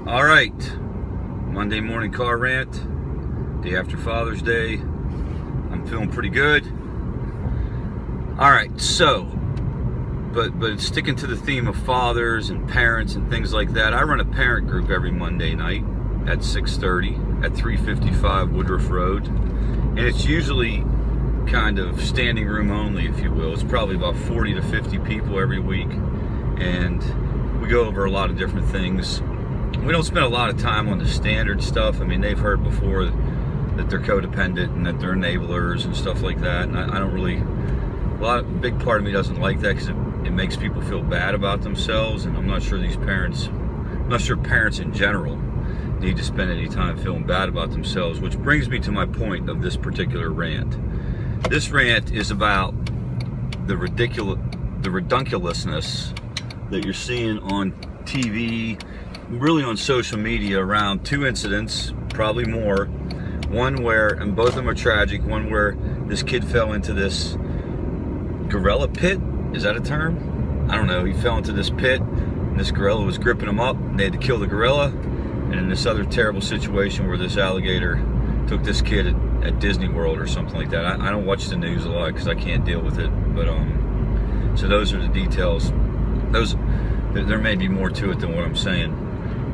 All right, Monday morning car rant, day after Father's Day. I'm feeling pretty good. All right, so, but sticking to the theme of fathers and parents and things like that, I run a parent group every Monday night at 6:30 at 355 Woodruff Road, and it's usually kind of standing room only, if you will. It's probably about 40 to 50 people every week, and we go over a lot of different things. We don't spend a lot of time on the standard stuff. I mean, they've heard before that they're codependent and that they're enablers and stuff like that. And I don't really, big part of me doesn't like that because it makes people feel bad about themselves. And I'm not sure parents in general need to spend any time feeling bad about themselves, which brings me to my point of this particular rant. This rant is about the ridiculousness that you're seeing on TV, really on social media, around two incidents, probably more. One where, and both of them are tragic, one where this kid fell into this gorilla pit. Is that a term? I don't know. He fell into this pit and this gorilla was gripping him up and they had to kill the gorilla. And in this other terrible situation where this alligator took this kid at Disney World or something like that. I don't watch the news a lot because I can't deal with it. But so those are the details. There may be more to it than what I'm saying.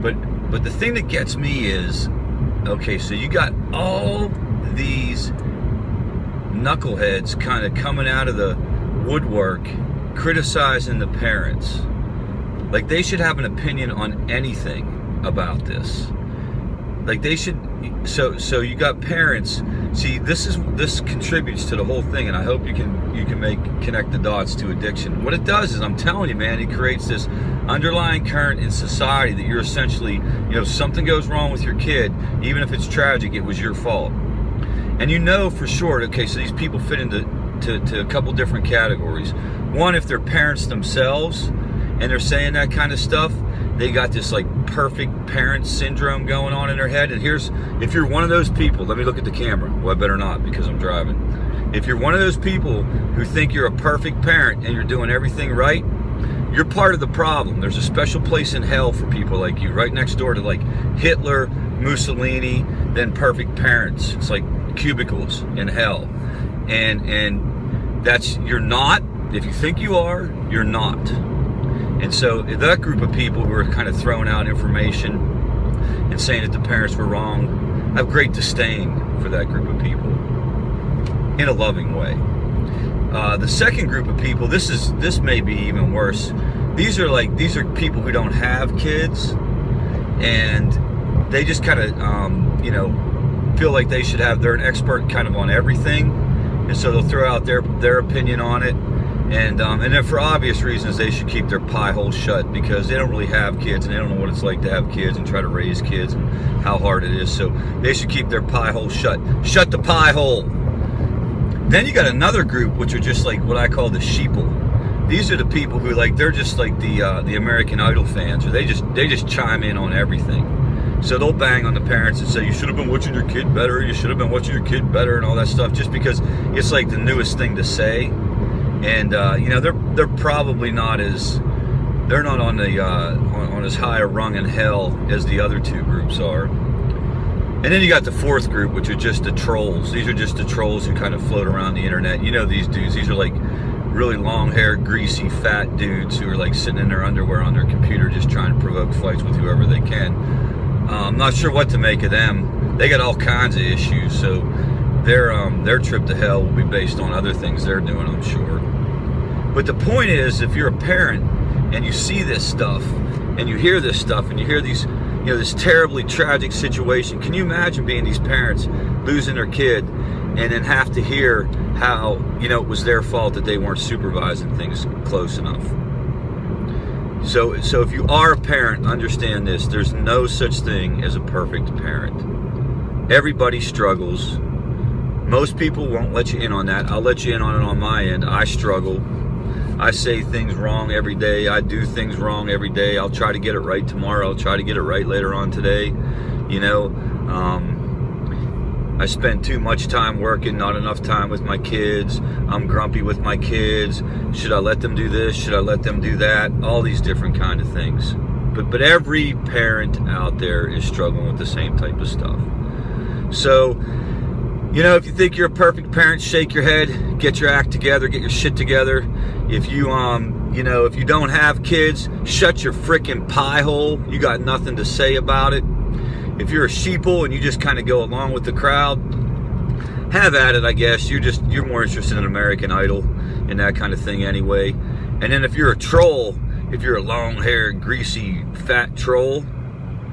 But the thing that gets me is, okay, so you got all these knuckleheads kind of coming out of the woodwork criticizing the parents. Like they should have an opinion on anything about this. Like they should. So you got parents. See, this contributes to the whole thing, and I hope you can connect the dots to addiction. What it does is, I'm telling you, man, it creates this underlying current in society that you're essentially, something goes wrong with your kid, even if it's tragic, it was your fault. And for sure, okay, so these people fit into a couple different categories. One, if they're parents themselves and they're saying that kind of stuff, they got this like perfect parent syndrome going on in their head. And if you're one of those people, let me look at the camera. Well, I better not because I'm driving. If you're one of those people who think you're a perfect parent and you're doing everything right, you're part of the problem. There's a special place in hell for people like you, right next door to like Hitler, Mussolini, then perfect parents. It's like cubicles in hell. And you're not. If you think you are, you're not. And so that group of people who are kind of throwing out information and saying that the parents were wrong, I have great disdain for that group of people in a loving way. The second group of people, this may be even worse. These are people who don't have kids, and they just kind of feel like they're an expert kind of on everything, and so they'll throw out their opinion on it. And then for obvious reasons, they should keep their pie hole shut because they don't really have kids and they don't know what it's like to have kids and try to raise kids and how hard it is. So they should keep their pie hole shut. Shut the pie hole. Then you got another group which are just like what I call the sheeple. These are the people who they're just like the American Idol fans, or they just chime in on everything. So they'll bang on the parents and say, you should have been watching your kid better, you should have been watching your kid better, and all that stuff, just because it's like the newest thing to say. And they're probably not on as high a rung in hell as the other two groups are. And then you got the fourth group, which are just the trolls. These are just the trolls who kind of float around the internet. These dudes. These are like really long-haired, greasy, fat dudes who are like sitting in their underwear on their computer, just trying to provoke fights with whoever they can. I'm not sure what to make of them. They got all kinds of issues, so their trip to hell will be based on other things they're doing, I'm sure. But the point is, if you're a parent and you see this stuff and you hear this stuff and you hear these, this terribly tragic situation, can you imagine being these parents losing their kid and then have to hear how, it was their fault that they weren't supervising things close enough? So if you are a parent, understand this: there's no such thing as a perfect parent. Everybody struggles. Most people won't let you in on that. I'll let you in on it on my end. I struggle. I say things wrong every day. I do things wrong every day. I'll try to get it right tomorrow. I'll try to get it right later on today. I spend too much time working, not enough time with my kids. I'm grumpy with my kids. Should I let them do this? Should I let them do that? All these different kind of things. But every parent out there is struggling with the same type of stuff. So, you know, if you think you're a perfect parent, shake your head, get your act together, get your shit together. If you, you know, if you don't have kids, shut your freaking pie hole. You got nothing to say about it. If you're a sheeple and you just kind of go along with the crowd, have at it, I guess. You're more interested in American Idol and that kind of thing anyway. And then if you're a troll, if you're a long-haired, greasy, fat troll,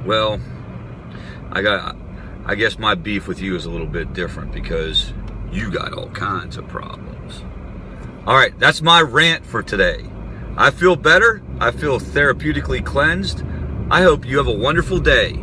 well, I guess my beef with you is a little bit different because you got all kinds of problems. All right, that's my rant for today. I feel better. I feel therapeutically cleansed. I hope you have a wonderful day.